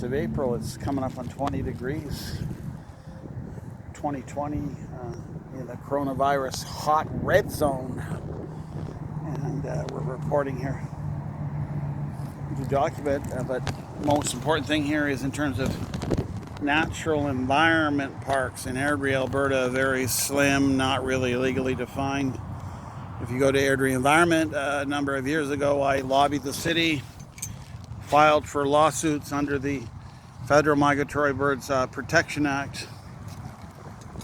1st of April. It's coming up on 20 degrees. 2020 in the coronavirus hot red zone. And we're reporting here to document. But most important thing here is in terms of natural environment parks in Airdrie, Alberta, very slim, not really legally defined. If you go to Airdrie Environment, a number of years ago, I lobbied the city, filed for lawsuits under the Federal Migratory Birds Protection Act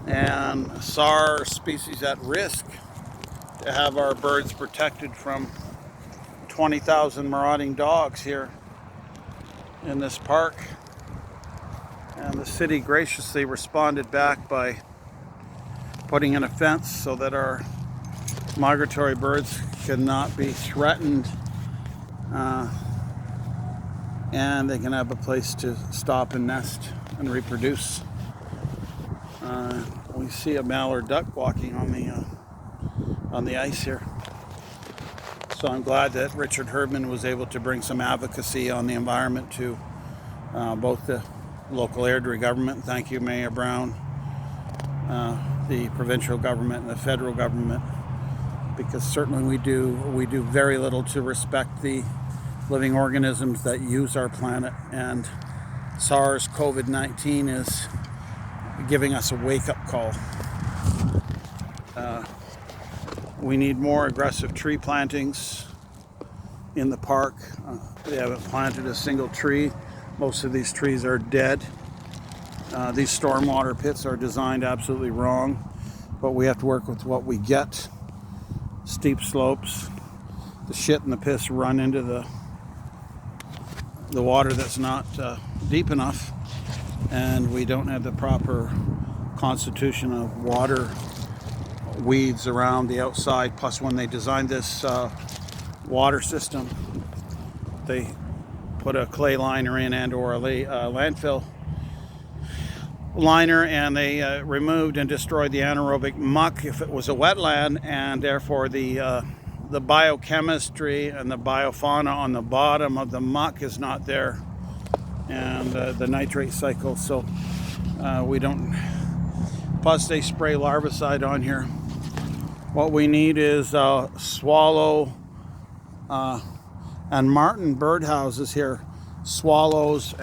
and SARA species at risk to have our birds protected from 20,000 marauding dogs here in this park. And the city graciously responded back by putting in a fence so that our migratory birds cannot be threatened, and they can have a place to stop and nest and reproduce. We see a mallard duck walking on the ice here. So I'm glad that Richard Herdman was able to bring some advocacy on the environment to both the local Airdrie government, thank you Mayor Brown, the provincial government and the federal government, because certainly we do very little to respect the living organisms that use our planet, and SARS-CoV-19 is giving us a wake-up call. We need more aggressive tree plantings in the park. They haven't planted a single tree. Most of these trees are dead. These stormwater pits are designed absolutely wrong, but we have to work with what we get. Steep slopes. The shit and the piss run into the water that's not deep enough, and we don't have the proper constitution of water weeds around the outside. Plus, when they designed this water system, they put a clay liner in and or a landfill liner, and they removed and destroyed the anaerobic muck if it was a wetland, and therefore the biochemistry and the biofauna on the bottom of the muck is not there, and the nitrate cycle. So we don't. Plus, they spray larvicide on here. What we need is swallow and martin birdhouses here. Swallows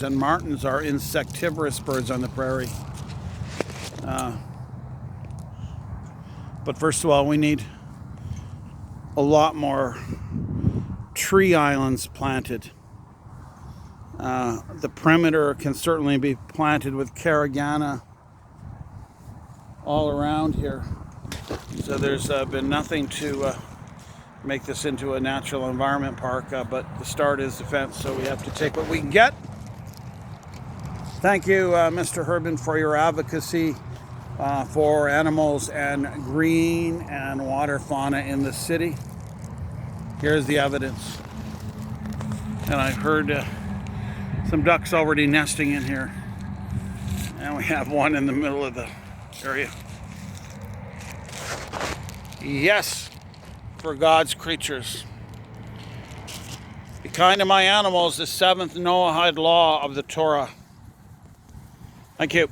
and martins are insectivorous birds on the prairie. But first of all, we need a lot more tree islands planted. The perimeter can certainly be planted with carragana all around here. So there's been nothing to make this into a natural environment park, but the start is the fence, so we have to take what we can get. Thank you, Mr. Herdman, for your advocacy for animals and green and water fauna in the city. Here's the evidence. And I've heard some ducks already nesting in here. And we have one in the middle of the area. Yes, for God's creatures. Be kind to my animals, the 7th Noahide law of the Torah. Thank you.